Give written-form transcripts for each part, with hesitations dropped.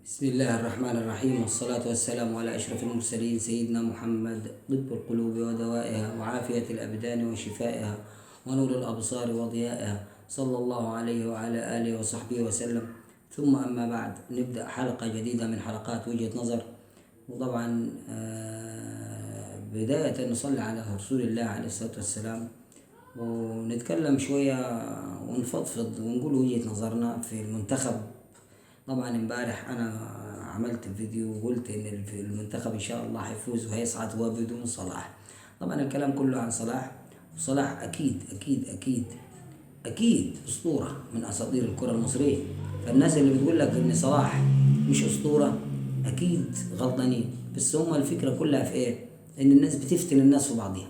بسم الله الرحمن الرحيم، والصلاة والسلام على أشرف المرسلين سيدنا محمد، طب القلوب ودوائها وعافية الأبدان وشفائها ونور الأبصار وضيائها، صلى الله عليه وعلى آله وصحبه وسلم. ثم أما بعد، نبدأ حلقة جديدة من حلقات وجهة نظر. وطبعا بداية نصلي على رسول الله عليه الصلاة والسلام، ونتكلم شوية ونفضفض ونقول وجهة نظرنا في المنتخب. طبعا امبارح انا عملت فيديو وقلت ان المنتخب ان شاء الله هيفوز وهيصعد هو بدون صلاح. طبعا الكلام كله عن صلاح، وصلاح اكيد اكيد اكيد اكيد اسطورة من اساطير الكرة المصرية. فالناس اللي بتقول لك ان صلاح مش اسطورة اكيد غلطانين. بس هم الفكرة كلها في ايه؟ ان الناس بتفتن الناس في بعضها،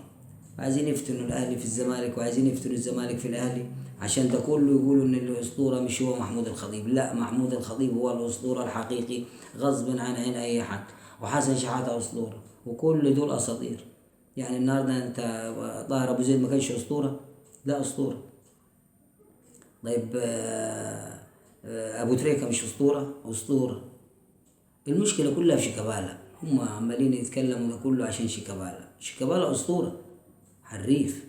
عايزين يفتنوا الاهلي في الزمالك وعايزين يفتنوا الزمالك في الاهلي، عشان ده كله يقولوا ان الاسطوره مش هو محمود الخطيب. لا، محمود الخطيب هو الاسطوره الحقيقي غصب عن عين اي حد، وحسن شحاته اسطوره، وكل دول اساطير. يعني النهارده انت طاهر ابو زيد ما كانش اسطوره؟ لا اسطوره. طيب ابو تريكه مش اسطوره؟ اسطوره. المشكله كلها في شيكابالا، هم عمالين يتكلموا ده كله عشان شيكابالا. شيكابالا اسطوره، حريف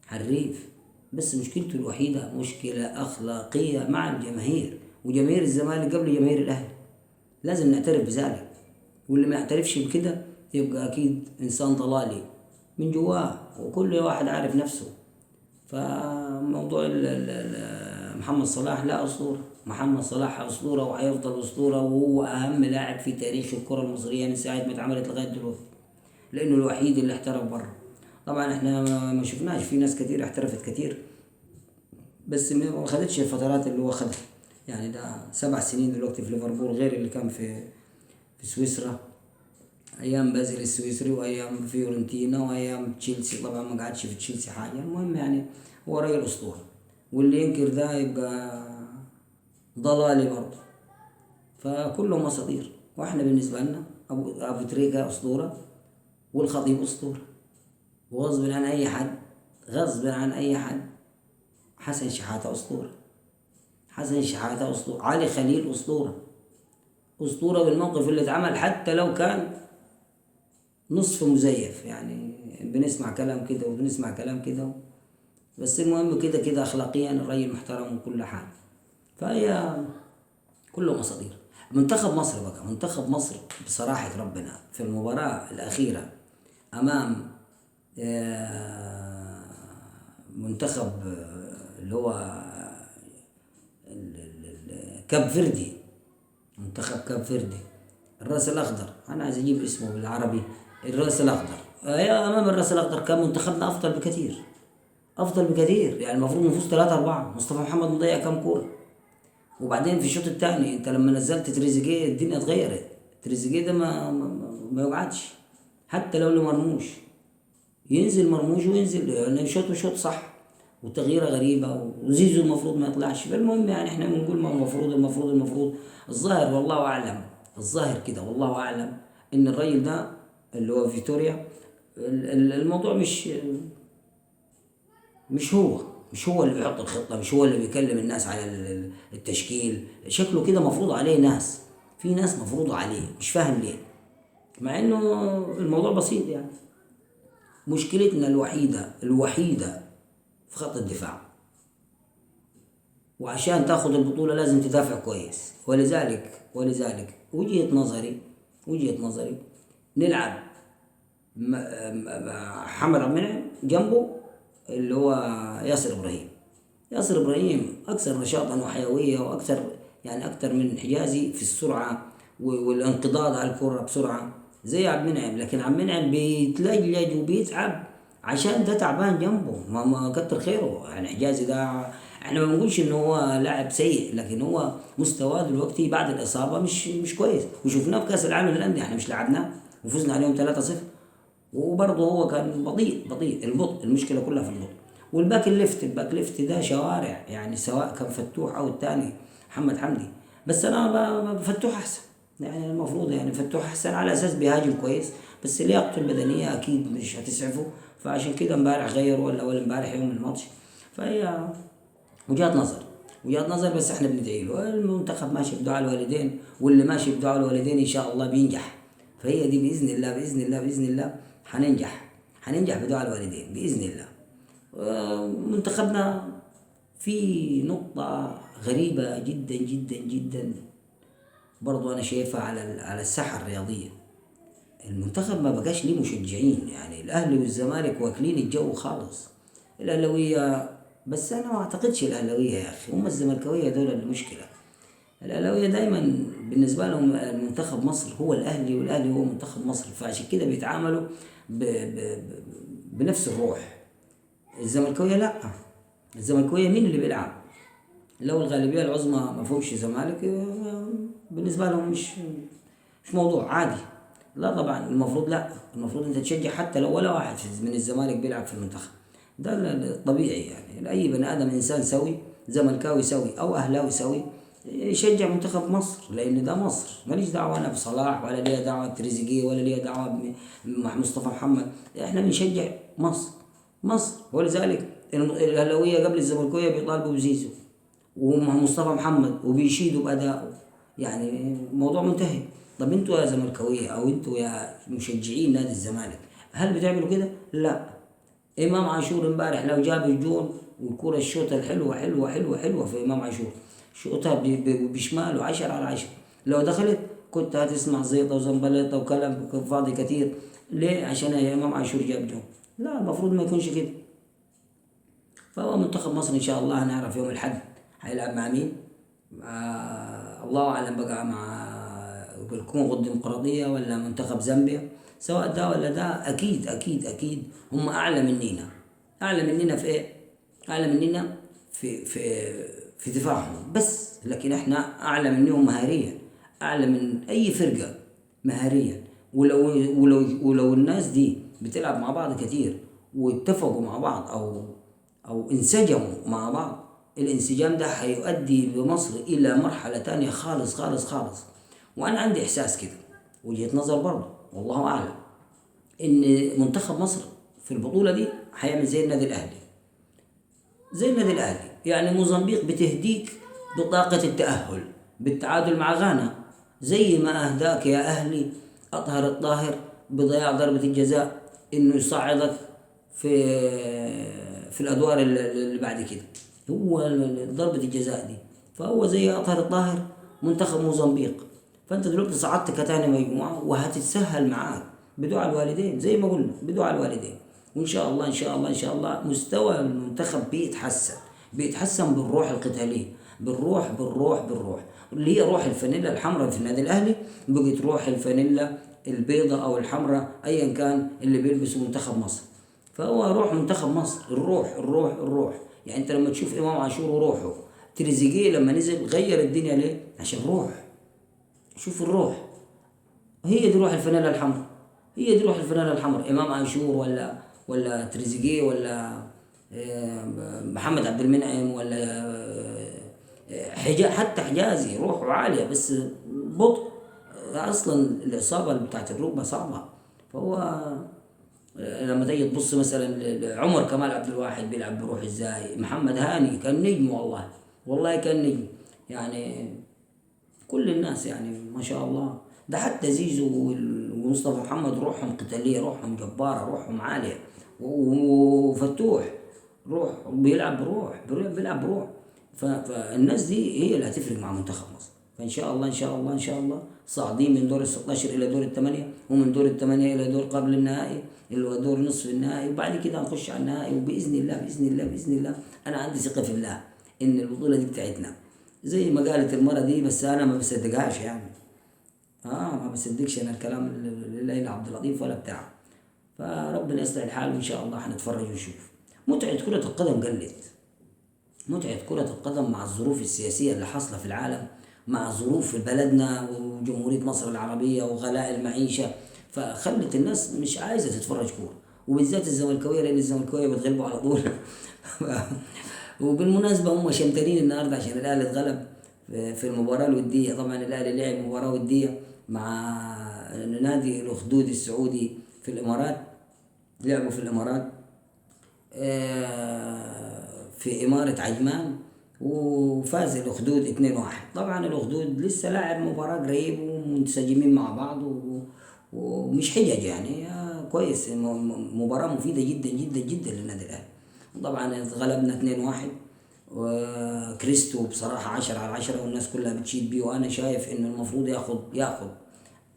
حريف، بس مشكلته الوحيدة مشكلة أخلاقية مع الجماهير، وجماهير الزمالك قبل جماهير الأهلي، لازم نعترف بذلك. واللي ما يعترفش بكده يبقى أكيد إنسان ضلالي من جواه، وكل واحد عارف نفسه. فموضوع محمد صلاح لا أسطورة. محمد صلاح أسطورة وهيفضل أسطورة، وهو أهم لاعب في تاريخ الكرة المصرية من ساعة ما اتعملت لغاية دلوقتي، لأنه الوحيد اللي احترف بره. طبعا احنا ما شفناش في ناس كتير احترفت كتير، بس ما خدتش الفترات اللي هو خدها. يعني ده 7 سنين دلوقتي في ليفربول، غير اللي كان في سويسرا، ايام بازل السويسري وايام فيورنتينا وايام تشيلسي. طبعا ما قعدش في تشيلسي حاجه. المهم يعني هو راجل اسطوره، واللي ينكر ده يبقى ضلالي برضه. فكلهم اساطير، واحنا بالنسبه لنا ابو تريكه اسطوره، والخطيب اسطوره، وغصب عن اي حد، غصب عن اي حد. حسن شحاته اسطوره، حسن شحاته اسطوره، علي خليل اسطوره، اسطوره بالموقف اللي اتعمل، حتى لو كان نصف مزيف. يعني بنسمع كلام كده وبنسمع كلام كده، بس المهم كده كده اخلاقيا الراجل محترم وكل حاجه. فهي كلهم اساطير. منتخب مصر بقى، منتخب مصر بصراحه ربنا في المباراه الاخيره امام منتخب اللي هو كاب فيردي، منتخب كاب فيردي، الراس الاخضر. انا عايز اجيب اسمه بالعربي، الراس الاخضر. يا امام الراس الاخضر كان منتخبنا افضل بكثير، افضل بكثير. يعني المفروض نفوز 3-4. مصطفى محمد مضيع كام كوره. وبعدين في الشوط الثاني انت لما نزلت تريزيجيه الدنيا اتغيرت. تريزيجيه ده ما يقعدش، حتى لو له مرموش ينزل مرموش وينزل، يعني شوط وشوط صح، وتغييره غريبه. وزيزو المفروض ما يطلعش. فالمهم يعني احنا بنقول ما المفروض الظاهر والله اعلم، الظاهر كده والله اعلم ان الراجل ده اللي هو فيتوريا، الموضوع مش هو اللي بيحط الخطه، مش هو اللي بيكلم الناس على التشكيل. شكله كده مفروض عليه ناس، في ناس مفروض عليه، مش فاهم ليه، مع انه الموضوع بسيط. يعني مشكلتنا الوحيدة في خط الدفاع، وعشان تاخد البطولة لازم تدافع كويس. ولذلك وجهة نظري نلعب محمد عبد المنعم جنبه اللي هو ياسر إبراهيم أكثر نشاطا وحيوية، وأكثر يعني أكثر من حجازي في السرعة والانقضاض على الكرة بسرعة زي عبد المنعم. لكن عبد المنعم بيتلجلج وبيتعب عشان ده تعبان جنبه. ما كتر خيره. يعني حجازي ده احنا ما بنقولش انه هو لاعب سيء، لكن هو مستواه دلوقتي بعد الاصابه مش كويس. وشفناه في كاس العالم للانديه، احنا مش لعبناه وفزنا عليهم 3-0، وبرضه هو كان بطيء المشكله كلها في البطء. الباك ليفت ده شوارع، يعني سواء كان فتوح او الثاني محمد حمدي. بس انا بفتوح احسن. يعني المفروض يعني فتوح احسن على اساس بيهاجم كويس، بس لياقته البدنيه اكيد مش هتسعفه. فعشان كده امبارح غير، ولا اول امبارح يوم الماتش. فهي وجهات نظر. وجهة نظر، بس احنا بندعي له. المنتخب ماشي بدعاء الوالدين، واللي ماشي بدعاء الوالدين ان شاء الله بينجح. فهي دي باذن الله باذن الله باذن الله حننجح بدعاء الوالدين باذن الله. منتخبنا في نقطة غريبة جدا جدا جدا برضو أنا شايفها على الساحة الرياضية. المنتخب ما بقاش ليه مشجعين، يعني الأهلي والزمالك واكلين الجو خالص. الأهلاوية بس أنا ما أعتقدش الأهلاوية يا أخي، هم الزملكاوية دول المشكلة. الأهلاوية دايما بالنسبة لهم المنتخب مصر هو الأهلي، والأهلي هو منتخب مصر، فعشان كده بيتعاملوا بنفس الروح. الزملكاوية لأ، الزملكاوية مين اللي بيلعب؟ لو الغالبية العظمى ما فيهمش زمالك بالنسبة لهم مش موضوع عادي. لا طبعا المفروض، لا المفروض انت تشجع حتى لو ولا واحد من الزمالك بيلعب في المنتخب. ده الطبيعي، يعني اي بني ادم انسان سوي، زملكاوي سوي او اهلاوي سوي يشجع منتخب مصر، لان ده مصر. ماليش دعوه انا بصلاح، ولا ليا دعوه بتريزيجيه، ولا ليا دعوه بمصطفى محمد. احنا بنشجع مصر. ولذلك الاهلاويه قبل الزملكاويه بيطالبوا بزيزو ومصطفى محمد وبيشيدوا بأدائه، يعني الموضوع منتهي. طب انتوا يا زملكاويه او انتوا يا مشجعين نادي الزمالك، هل بتعملوا كده؟ لا. امام عاشور امبارح لو جاب الجون والكرة الشوطة الحلوة حلوة حلوة حلوة في امام عاشور، شوطها بشماله 10/10، لو دخلت كنت هتسمع زيطة وزنبلطة وكلام فاضي كتير. ليه؟ عشان يا امام عاشور جاب جون. لا، المفروض ما يكونش كده. فهو منتخب مصر ان شاء الله هنعرف يوم الاحد هيلعب مع مين. الله اعلم بقى، مع الكونغو الديمقراطيه ولا منتخب زامبيا. سواء ده ولا ده، اكيد اكيد اكيد هم اعلى مننا. اعلى مننا في ايه؟ اعلى مننا في دفاعهم بس، لكن احنا اعلى منهم مهاريا، اعلى من اي فرقه مهاريا. ولو الناس دي بتلعب مع بعض كتير واتفقوا مع بعض او انسجموا مع بعض، الانسجام ده هيؤدي بمصر الى مرحله تانية خالص خالص خالص. وانا عندي احساس كده، وجهه نظر برضه والله اعلم، ان منتخب مصر في البطوله دي هيعمل زي النادي الاهلي. يعني موزمبيق بتهديك بطاقه التاهل بالتعادل مع غانا، زي ما اهداك يا اهلي اطهر الطاهر بضياع ضربه الجزاء انه يصعدك في الادوار اللي بعد كده. هو ضربة الجزاء دي، فهو زي اطهر الطاهر منتخب موزمبيق. فانت دلوقتي صعدت كتاني مجموعة وهتتسهل معاك بدعاء الوالدين، زي ما قلنا بدعاء الوالدين. وان شاء الله ان شاء الله ان شاء الله مستوى المنتخب بيتحسن بالروح القتالية، بالروح اللي هي روح الفانيلا الحمراء في النادي الاهلي، بقت روح الفانيلا البيضة او الحمراء ايا كان اللي بيلبسوا منتخب مصر. فهو روح منتخب مصر، الروح. يعني انت لما تشوف امام عاشور وروحه، تريزيجيه لما نزل غير الدنيا ليه؟ عشان روح. شوف الروح، هي دي روح الفانيلا الحمراء. امام عاشور ولا تريزيجيه ولا محمد عبد المنعم ولا حتى حجازي روحه عاليه بس بطء. اصلا الاصابه بتاعت الركبه صعبه. فهو لما تيجي تبص مثلا عمر كمال عبد الواحد بيلعب بروح ازاي، محمد هاني كان نجم، والله كان نجم. يعني كل الناس يعني ما شاء الله، ده حتى زيزو ومصطفى محمد روحهم قتالية، روحهم جبارة، روحهم عالية. وفتوح بيلعب بروح. فالناس دي هي اللي هتفرق مع منتخب مصر. فإن شاء الله إن شاء الله إن شاء الله صاعدين من دور ال16 إلى دور ال8، ومن دور ال8 إلى دور قبل النهائي اللي هو دور نصف النهائي، وبعد كده نخش على النهائي. وبإذن الله بإذن الله بإذن الله أنا عندي ثقة في الله إن البطولة دي بتاعتنا. زي ما قالت المرة دي، بس أنا ما بصدقهاش يعني. ما بصدقش أنا الكلام اللي عبد اللطيف ولا بتاع. فربنا يصلح الحال، وإن شاء الله هنتفرج ونشوف. متعة كرة القدم قلت، متعة كرة القدم مع الظروف السياسية اللي حاصلة في العالم، مع ظروف بلدنا وجمهورية مصر العربية وغلاء المعيشة، فخلت الناس مش عايزة تتفرج كورة، وبالذات الزملكاوية، لأن الزملكاوية بتغلبوا على طول. وبالمناسبة هم شمتانين النهاردة عشان الأهلي اتغلب في المباراة الودية. طبعا الأهلي لعب مباراة ودية مع نادي الأخدود السعودي في الإمارات، لعبوا في الإمارات في إمارة عجمان، وفاز الأخدود 2-1. طبعا الأخدود لسه لاعب مباراة قريب ومنسجمين مع بعض ومش حجج يعني كويس. مباراة مفيدة جدا جدا جدا للنادي الأهلي. طبعا غلبنا 2-1 وكريستو بصراحة 10/10 والناس كلها بتشيد بيه. وأنا شايف إنه المفروض ياخد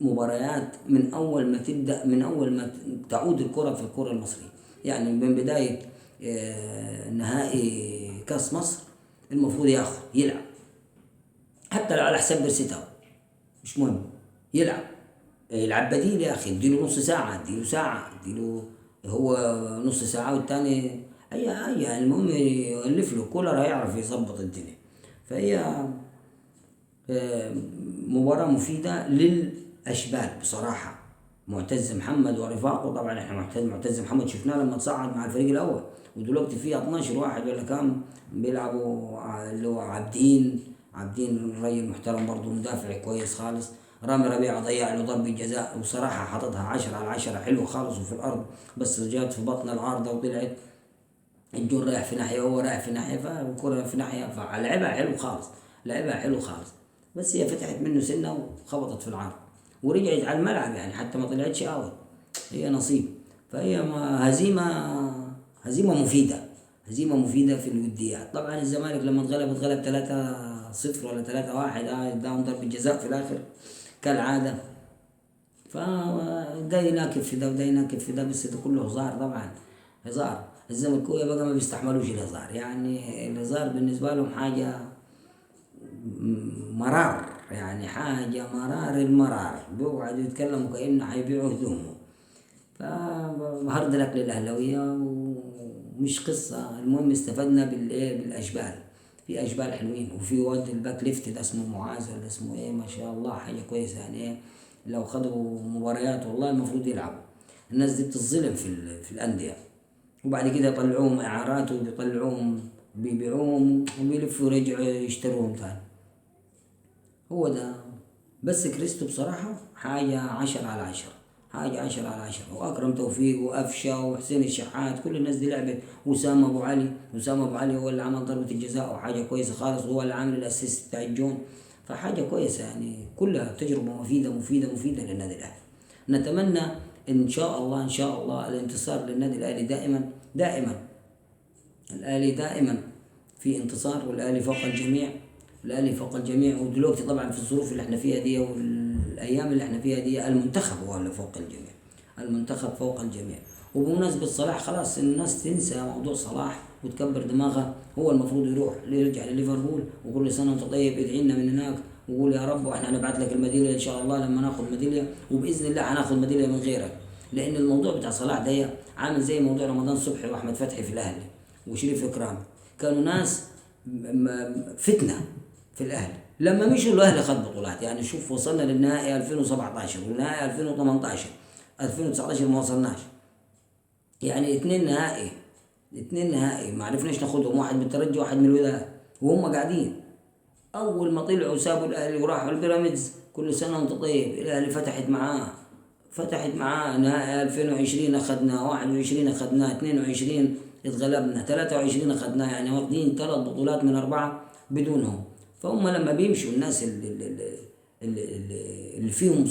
مباريات من أول ما تبدأ، من أول ما تعود الكرة في الكرة المصرية، يعني من بداية نهائي كأس مصر المفروض يلعب حتى لو على حساب بيرسيتاو مش مهم، يلعب بديل يا أخي. اديله نص ساعة، اديله ساعة، اديله هو نص ساعة والتاني يعني المهم يألف له. كولر هيعرف يظبط الدنيا. فهي مباراة مفيدة للأشبال بصراحة. معتز محمد ورفاقه، طبعا احنا معتز محمد شفناه لما تصعد مع الفريق الأول، ودلوقتي فيه 12 واحد ولا كام بيلعبوا، اللي هو عابدين الراجل محترم برضه، مدافع كويس خالص. رامي ربيعة ضيع له ضربة جزاء وصراحة حطتها 10/10 حلو خالص وفي الأرض، بس جات في بطن العارضة وطلعت. الجون رايح في ناحية وهو رايح في ناحية، فالكرة في ناحية، فلعبها حلو خالص. بس هي فتحت منه سنة وخبطت في العارضة ورجعت على الملعب، يعني حتى ما طلعتش اوت. هي نصيب. فهي هزيمة مفيدة في الوديات. طبعا الزمالك لما اتغلب 3-0 ولا 3-1 اداهم ضربة جزاء في الآخر كالعادة. فده يناكب في ده وده يناكب في ده، بس ده كله هزار. طبعا هزار. الزملكاوية بقى ما بيستحملوش الهزار، يعني الهزار بالنسبة لهم حاجة مرار، يعني حاجة مرار المرار. بيقعدوا يتكلموا كأنه حيبيعوا هدومهم. فهارد لك للأهلاوية ومش قصة. المهم استفدنا بالأشبال. في أشبال حلوين، وفي واد الباك ليفت ده اسمه معاذ ولا اسمه ايه، ما شاء الله حاجة كويسة يعني. لو خدوا مباريات والله المفروض يلعبوا. الناس دي بتظلم في الأندية، وبعد كده يطلعوهم إعارات وبيطلعوهم بيبيعوهم وبيلفوا يرجعوا يشتروهم تاني. هو ده. بس كريستو بصراحة حاجة 10/10، حاجة 10/10. وأكرم توفيق وأفشة وحسين الشحات، كل الناس دي لعبت. وسام أبو علي هو اللي عمل ضربة الجزاء وحاجة كويسة خالص، وهو اللي عامل الأسيست بتاع الجون. فحاجة كويسة يعني، كلها تجربة مفيدة للنادي الأهلي. نتمنى إن شاء الله الانتصار للنادي الأهلي دائما. الأهلي دائما في انتصار، والأهلي فوق الجميع. ودلوقتي طبعا في الظروف اللي احنا فيها دي والأيام اللي احنا فيها دي، المنتخب هو اللي فوق الجميع. وبمناسبة صلاح، خلاص الناس تنسى موضوع صلاح وتكبر دماغها. هو المفروض يرجع لليفربول، وكل سنة وانت طيب. ادعي لنا من هناك وقول يا رب، واحنا هنبعت لك الميدالية ان شاء الله لما ناخذ ميدالية، وبإذن الله هناخذ ميدالية من غيرك. لأن الموضوع بتاع صلاح ده عامل زي موضوع رمضان صبحي وأحمد فتحي في الأهلي وشريف إكرامي. كانوا ناس فتنة في الأهلي. لما مشوا الأهلي خد بطولات. يعني شوف، وصلنا للنهائي 2017 والنهائي 2018، 2019 ما وصلناش. يعني اتنين نهائي ما عرفناش ناخدهم، واحد بالترجي وواحد من الوداد، وهم قاعدين. أول ما طلعوا سابوا الأهلي وراحوا البيراميدز. كل سنة وانت طيب. الأهلي فتحت معاه نهائي 2020 أخذناه، 21 أخذناه، 22 اتغلبنا، 23 أخذناه. يعني واخدين 3 بطولات من 4 بدونهم. فهم لما بيمشوا الناس اللي فيهم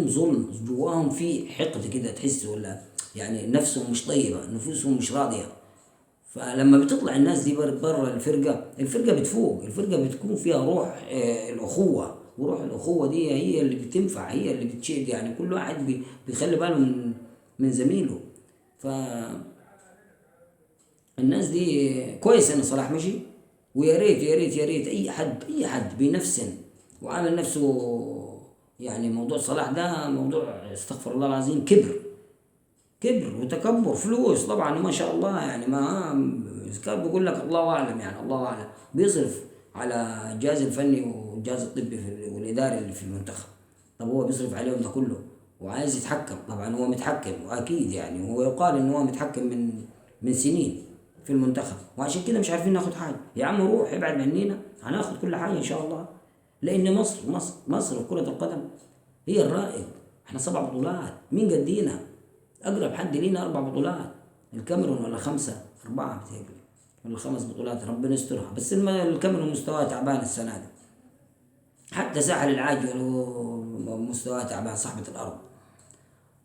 ظلم جواهم، في حقد كده تحس، ولا يعني نفسهم مش طيبة، نفوسهم مش راضية. فلما بتطلع الناس دي برا الفرقة بتفوق. الفرقة بتكون فيها روح الأخوة، وروح الأخوة دي هي اللي بتنفع، هي اللي بتشيد. يعني كل واحد بيخلي باله من زميله. فالناس دي كويس إن صلاح مشي. ويا ريت أي حد بينفسن وعامل نفسه. يعني موضوع صلاح ده موضوع استغفر الله العظيم، كبر وتكبر، فلوس طبعا ما شاء الله. يعني ما كان بيقول لك الله أعلم، يعني الله أعلم بيصرف على الجهاز الفني والجهاز الطبي والإداري اللي في المنتخب. طب هو بيصرف عليهم ده كله وعايز يتحكم. طبعا هو متحكم، وأكيد يعني هو يقال إن هو متحكم من سنين في المنتخب، وعشان كده مش عارفين ناخد حاجة. يا عم روح ابعد عنينا، هناخد كل حاجة إن شاء الله. لأن مصر في كرة القدم هي الرائد. احنا 7 بطولات، مين قدينا؟ أقرب حد لينا 4 بطولات، الكاميرون ولا 5 4 بتهيألي الخمس بطولات ربنا يسترها، بس الكاميرون مستواه تعبان السنة دي، حتى ساحل العاج مستواه تعبان صاحبة الأرض.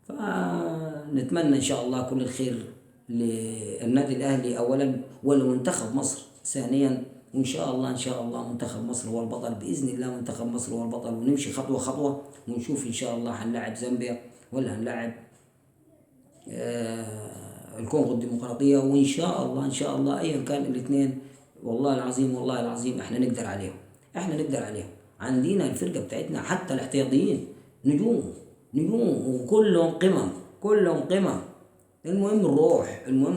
فنتمنى إن شاء الله كل الخير للنادي الأهلي أولا ولمنتخب مصر ثانيا، وإن شاء الله إن شاء الله منتخب مصر هو البطل بإذن الله، منتخب مصر هو البطل، ونمشي خطوة خطوة ونشوف إن شاء الله هنلاعب زامبيا ولا هنلاعب الكونغو الديمقراطية، وإن شاء الله إن شاء الله أيا كان الاثنين والله العظيم والله العظيم إحنا نقدر عليهم، إحنا نقدر عليهم. عندنا الفرقة بتاعتنا حتى الاحتياطيين نجوم وكلهم قمم، كلهم قمم. المهم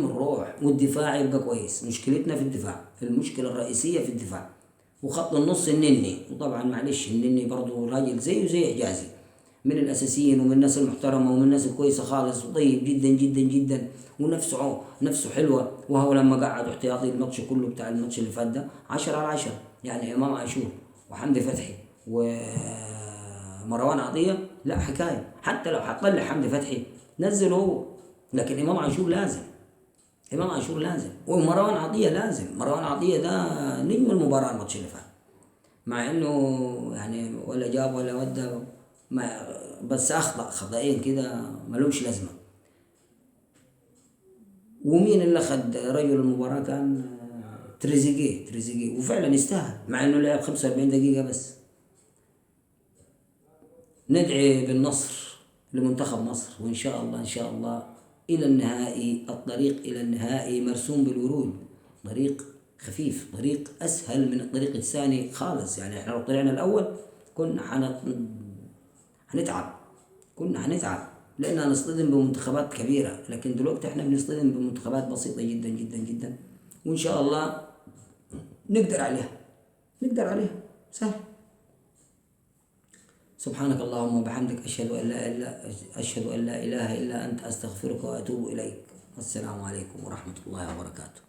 الروح والدفاع يبقى كويس. مشكلتنا في الدفاع، المشكلة الرئيسية في الدفاع. وخط النص النني، وطبعا معلش النني برضو راجل زيه زي حجازي، من الأساسيين ومن الناس المحترمة ومن الناس الكويسة خالص وطيب جدا جدا جدا، ونفسه حلوة. وهو لما قعدوا احتياطي الماتش كله بتاع الماتش اللي فات ده 10/10، يعني إمام عاشور وحمدي فتحي ومروان عطية لا حكاية. حتى لو هتطلع حمدي فتحي نزله هو، لكن إمام عاشور لازم ومروان عطية لازم. مروان عطية ده نجم المباراة الماتش اللي فات، مع إنه يعني ولا جاب ولا ودى، بس أخطأ خطأين كده ملوش لازمة. ومين اللي أخذ رجل المباراة؟ كان تريزيجيه، وفعلا يستاهل مع إنه لعب 45 دقيقة بس. ندعي بالنصر لمنتخب مصر، وإن شاء الله إن شاء الله إلى النهائي. الطريق إلى النهائي مرسوم بالورود، طريق خفيف، طريق أسهل من الطريق الثاني خالص. يعني إحنا لو طلعنا الأول كنا هنتعب لأننا نصطدم بمنتخبات كبيرة، لكن دلوقتي إحنا بنصطدم بمنتخبات بسيطة جدا جدا جدا، وإن شاء الله نقدر عليها سهل. سبحانك اللهم وبحمدك، أشهد أن لا إله إلا أنت، أستغفرك وأتوب إليك. والسلام عليكم ورحمة الله وبركاته.